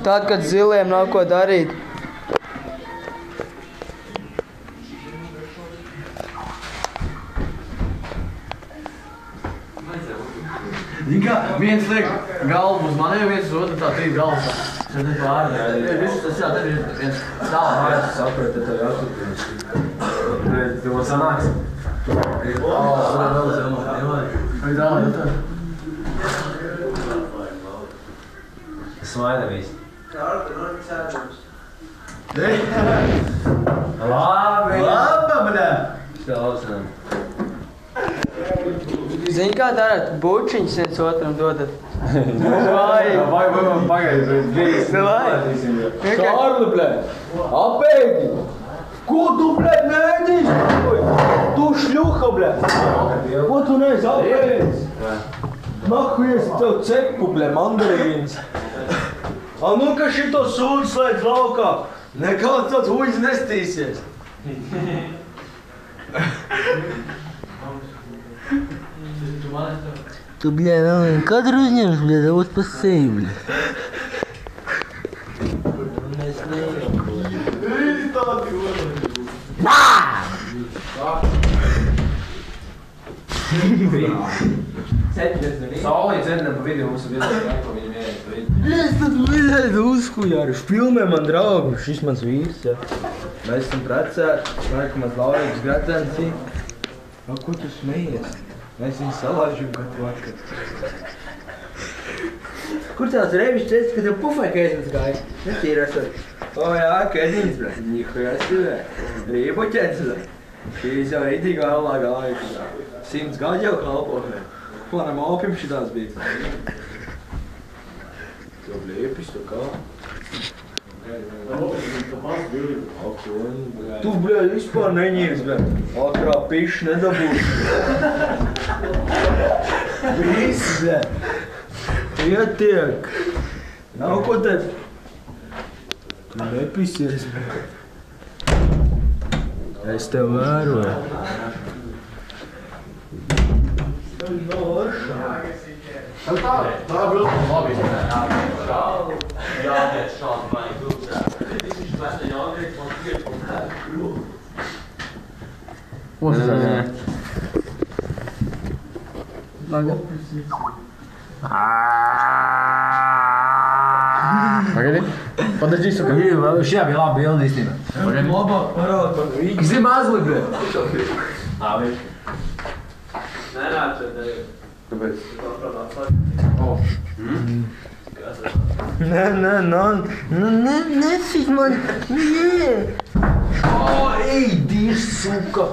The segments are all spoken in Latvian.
Tad, kad ziliem nav ko darīt. Zini kā, viens liek galvu uz maniem, viens uz otru, tā trīs galvas. Tad ir pārējā. Viss tas jā, tad ir viens stāvā. Es saprotu, tad tev jāturpinās. Tu man sanāks? Smaida viss. Labi! Laba, bļā! Klausinām. Zini, kā darāt? Bučiņus viens otram dodat. Vai man pagaidzi, Kārli, bļā! Apēdi! Ko tu, bļā, mēģis? Tu šļuha, bļā! Ko tu neesi apēdis? Nahujies tev cepu, bļā, mandarīns! A nu, ka šito sūdu slēdz laukā, nekāds tāds huļs nestīsies. Tu, бля, kad uzņems, bļā, davot pa seju, bļā. Saulī dzernam pa vidu, mums ir viedot, ko viņam ēst pa vidu. Es tad vienreiz uzkujāru, špilmē man draugu, šis mans vīrs, jā. Mēs esam precēti, ka mans Laurīgs Gratens, jā. Ko tu smejies? Mēs viņu salāžam katru vakaru. Kur tāds revišs teica, ka tev pufai kēzins gāja? Netīri esat. O jā, kēzins, bļa. Nihuja esi, bļa. Rīboķens, bļa. Šīs jau rītīgi vēlā gāja. 100 gadu jau kalpo. Manam opim šitās bija. Tev bļēpis, tu kā? Tu, bļa, vispār neņēmis, bļa. Atrā pišs nedabūs. Viss, bļa. Ietiek. Nav ko te... Tu nepisies, bļa. Es tev vēroju. Tā bilda labi. Jāgiet šādi vajag bildā. Viss viņš mēs jāgiet, man tiek un tā. Pagaidi. Подожди, сука. Šajā bija laba bilda īstenībā. Pagaidi. Labāk parād man Rīgas. Zim mazli, bļa. Labi. Nenāc, tad ir. Kāpēc? Nesit man, nē. Ej, dīrs, suka.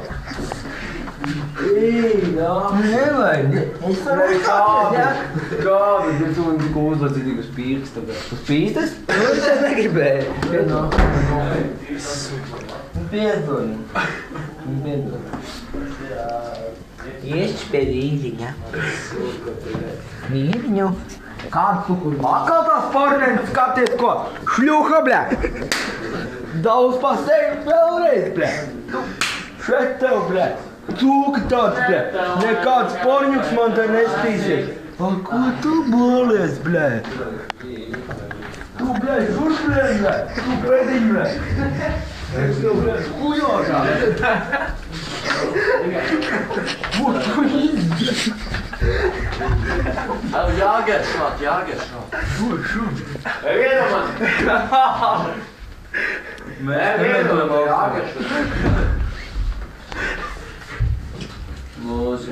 Ej, jā. Nevajag, es varu atrast, jā. Kāda, bet tu man tikko uzlaic tik uz pīkstas tagad. Uz pīkstas? Nu, es negribēju. Piedod. Ieši pie rīziņa. Mīļņu. Kādu tu kur? Akal tās porneņas, skaties ko? Šļuha, bļā. Daudz pasteigts vēlreiz, bļā. Šeit tev, bļā. Cūka tāds, bļā. Nekāds porņuks man te nestīsies. A, ko tu bolies, bļā? Tu, bļā, žurplēn, bļā. Tu pēdiņ, bļā. Es tev, bļā, skujāšā. Вот tu izdi. Jāgiet šāt. Šo. Viena man. Viena man jāgiet šāt. Mūsu.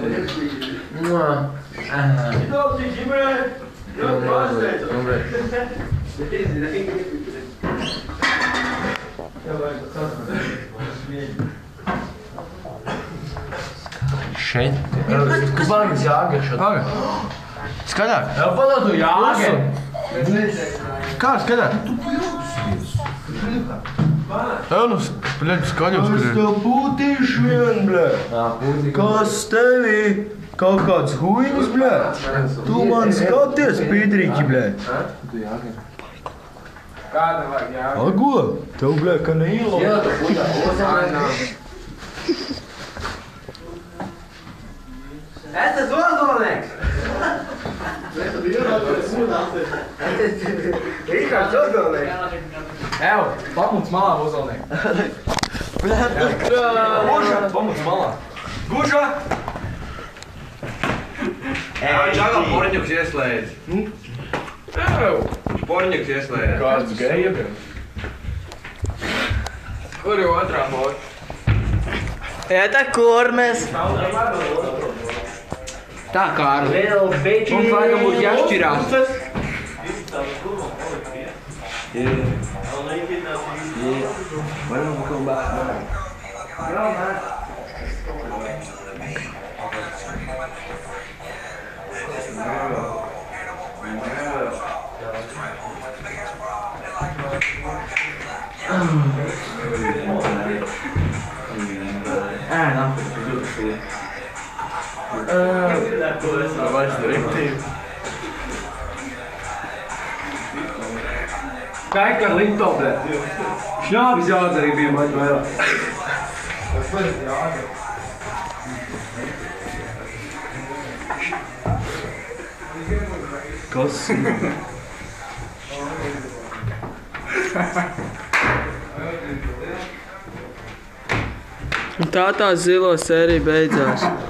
Daudzi, ģimē. Jā, pārsteidz. Jā, vajag sasniegt. Šeit? Kas man jāgiet šāt? Skatāk. Jā, padā tu jāgiet. Kā skatāk? Tev nu, bļaļ, skaļos, Es tev būtīšu vien, bļā. Kas tevī? Kaut kāds huinis, bļā. Tu man skaties, pīdrīķi, bļā. Kāda vajag jāgiet? Ago, tev, bļā, ka neīlo. Jā, tu pudā. Es esmu ozolnieks! Rihards atbildēja. Evo, pamūc malā uzvalniek. Guža, pamūc malā. Guža! Viņš atkal porņuks ieslēdz. Viņš porņuks ieslēdz. Kāds geja? Kur jau otrā porņa? Это кормес. Tā kā ar mums laikam būs jāšķirās. Varam kaut bāk. Kijk aan linkt op, hè. Snap je zo, dat ik weer wat wel. Kas? Tā zilo sērija beidzās.